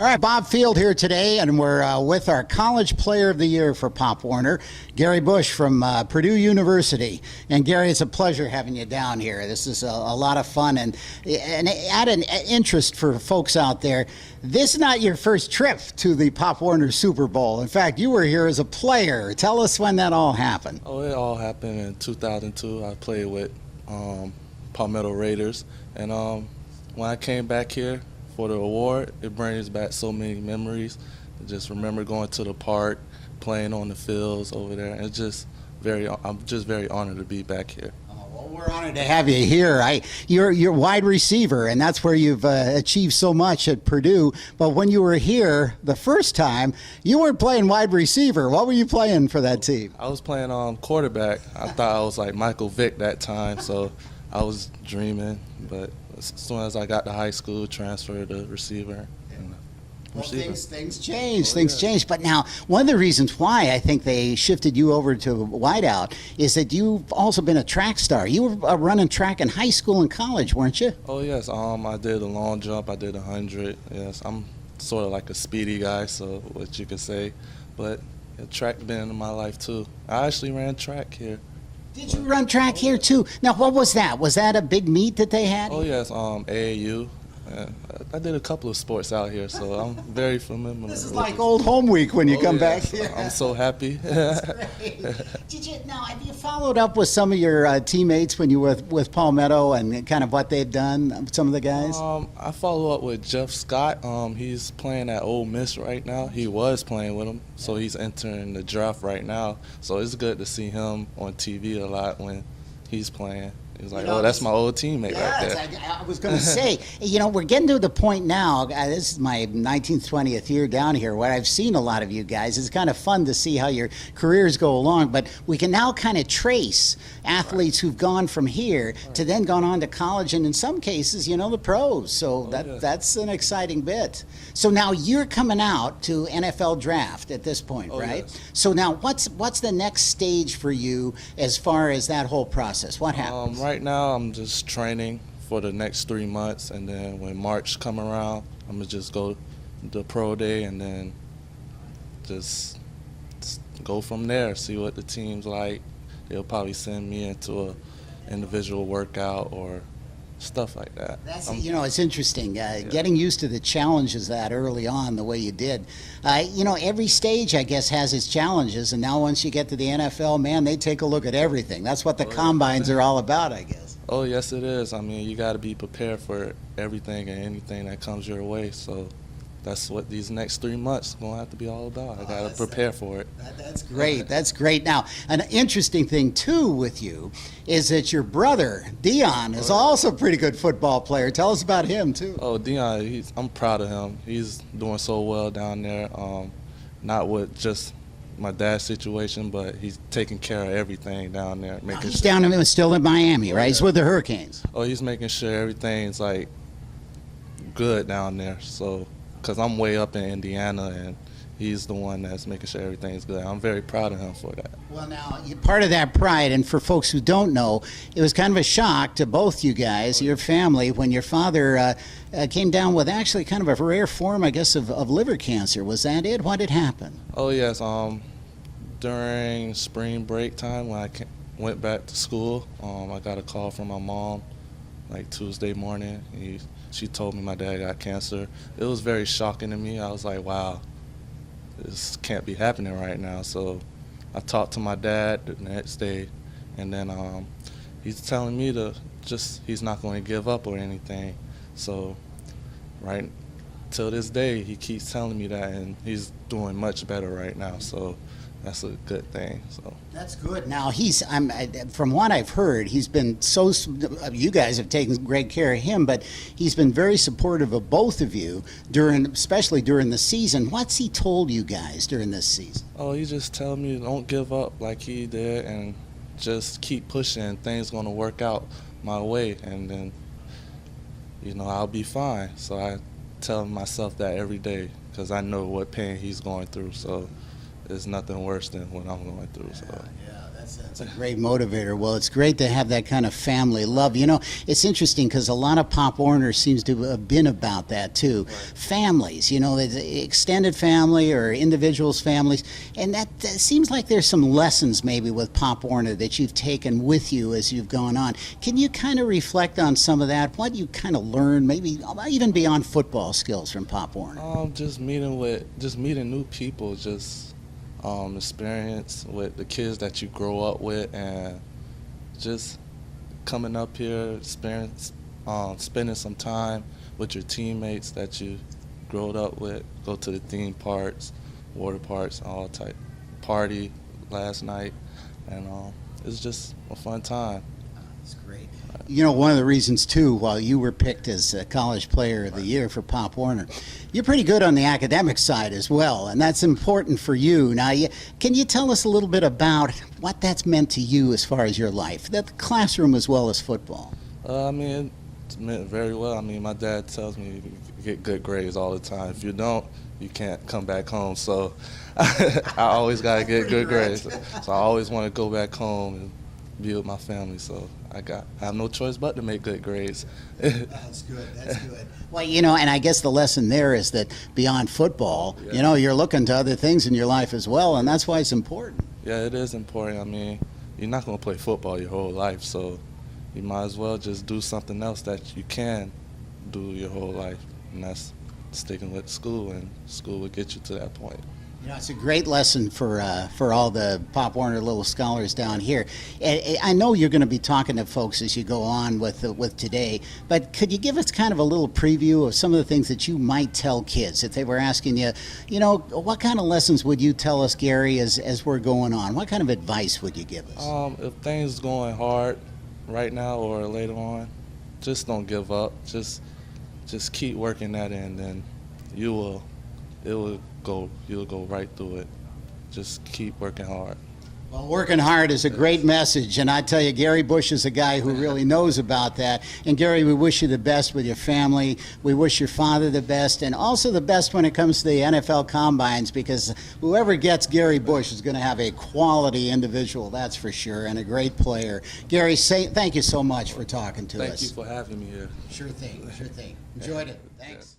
All right, Bob Field here today, and we're with our College Player of the Year for Pop Warner, Gary Bush from Purdue University. And Gary, it's a pleasure having you down here. This is a lot of fun, and add an interest for folks out there. This is not your first trip to the Pop Warner Super Bowl. In fact, you were here as a player. Tell us when that all happened. Oh, it all happened in 2002. I played with Palmetto Raiders, and when I came back here for the award, it brings back so many memories. I just remember going to the park, playing on the fields over there. And I'm just very honored to be back here. Well, we're honored to have you here. You're wide receiver, and that's where you've achieved so much at Purdue. But when you were here the first time, you weren't playing wide receiver. What were you playing for that team? I was playing quarterback. I thought I was like Michael Vick that time, so I was dreaming. But as soon as I got to high school, transferred to receiver. Well, things changed. But now, one of the reasons why I think they shifted you over to wideout is that you've also been a track star. You were running track in high school and college, weren't you? Oh, yes. I did a long jump. I did 100. Yes, I'm sort of like a speedy guy, so what you could say. But track been in my life, too. I actually ran track here. Did you run track here, too? Now, what was that? Was that a big meet that they had? Oh, yes, AAU. I did a couple of sports out here, so I'm very familiar. This is like old home week when you come back here. I'm so happy. That's great. Have you followed up with some of your teammates when you were with Palmetto and kind of what they've done, some of the guys? I follow up with Jeff Scott. He's playing at Ole Miss right now. He was playing with him, so he's entering the draft right now. So it's good to see him on TV a lot when he's playing. He's like, that's my old teammate right there. I was going to say, we're getting to the point now. This is my 19th, 20th year down here where I've seen a lot of you guys. It's kind of fun to see how your careers go along. But we can now kind of trace athletes who've gone from here to then gone on to college and in some cases, the pros. So that's an exciting bit. So now you're coming out to NFL draft at this point, right? Yes. So now what's the next stage for you as far as that whole process? What happens? Right now, I'm just training for the next 3 months, and then when March come around, I'm gonna just go to pro day, and then just go from there. See what the team's like. They'll probably send me into a individual workout or stuff like that. It's interesting, getting used to the challenges that early on the way you did. Every stage, I guess, has its challenges, and now once you get to the NFL, man, they take a look at everything. That's what the combines are all about, I guess. Oh, yes, it is. I mean, you got to be prepared for everything and anything that comes your way, so that's what these next 3 months are going to have to be all about. I got to prepare for it. That's great. That's great. Now, an interesting thing, too, with you is that your brother, Dion, is also a pretty good football player. Tell us about him, too. Oh, Dion, I'm proud of him. He's doing so well down there, not with just my dad's situation, but he's taking care of everything down there. He's still in Miami, right? He's with the Hurricanes. Oh, he's making sure everything's, good down there, so because I'm way up in Indiana, and he's the one that's making sure everything's good. I'm very proud of him for that. Well, now, part of that pride, and for folks who don't know, it was kind of a shock to both you guys, your family, when your father came down with actually kind of a rare form, I guess, of liver cancer. Was that it? What had happened? Oh, yes. During spring break time, when I went back to school, I got a call from my mom, Tuesday morning. She told me my dad got cancer. It was very shocking to me. I was like, wow, this can't be happening right now. So I talked to my dad the next day, and then he's telling me he's not going to give up or anything. So right till this day, he keeps telling me that, and he's doing much better right now. So that's a good thing. So that's good. Now from what I've heard, he's been you guys have taken great care of him, but he's been very supportive of both of you especially during the season. What's he told you guys during this season? Oh, he just tell me don't give up like he did, and just keep pushing. Things gonna work out my way, and then I'll be fine. So I tell myself that every day because I know what pain he's going through. So it's nothing worse than what I'm going through. So. Yeah, that's a great motivator. Well, it's great to have that kind of family love. You know, it's interesting because a lot of Pop Warner seems to have been about that too. Right. Families, you know, the extended family or individuals' families, and that seems like there's some lessons maybe with Pop Warner that you've taken with you as you've gone on. Can you kind of reflect on some of that? What you kind of learned, maybe even beyond football skills from Pop Warner? Just meeting new people, just. Experience with the kids that you grow up with, and just coming up here, spending some time with your teammates that you growed up with. Go to the theme parks, water parks, all type. Party last night, and it's just a fun time. That's great. You know, one of the reasons, too, while you were picked as a college player of the year for Pop Warner, you're pretty good on the academic side as well, and that's important for you. Now, can you tell us a little bit about what that's meant to you as far as your life, the classroom as well as football? I mean, it's meant very well. I mean, my dad tells me you get good grades all the time. If you don't, you can't come back home. So I always got to get good grades. So I always want to go back home and be with my family, so I have no choice but to make good grades. That's good. That's good. Well, you know, and I guess the lesson there is that beyond football, yeah, you know, you're looking to other things in your life as well, and that's why it's important. Yeah, it is important. I mean, you're not going to play football your whole life, so you might as well just do something else that you can do your whole life, and that's sticking with school, and school will get you to that point. You know, it's a great lesson for all the Pop Warner Little Scholars down here. I know you're going to be talking to folks as you go on with today, but could you give us kind of a little preview of some of the things that you might tell kids if they were asking you, you know, what kind of lessons would you tell us, Gary, as we're going on? What kind of advice would you give us? If things going hard right now or later on, just don't give up. Just keep working at it, and then you'll go right through it. Just keep working hard. Well, working hard is a great message, and I tell you, Gary Bush is a guy who really knows about that. And Gary, we wish you the best with your family. We wish your father the best, and also the best when it comes to the NFL Combines, because whoever gets Gary Bush is going to have a quality individual, that's for sure, and a great player. Gary, thank you so much for talking to us. Thank you for having me here. Sure thing, sure thing. Enjoyed it. Thanks.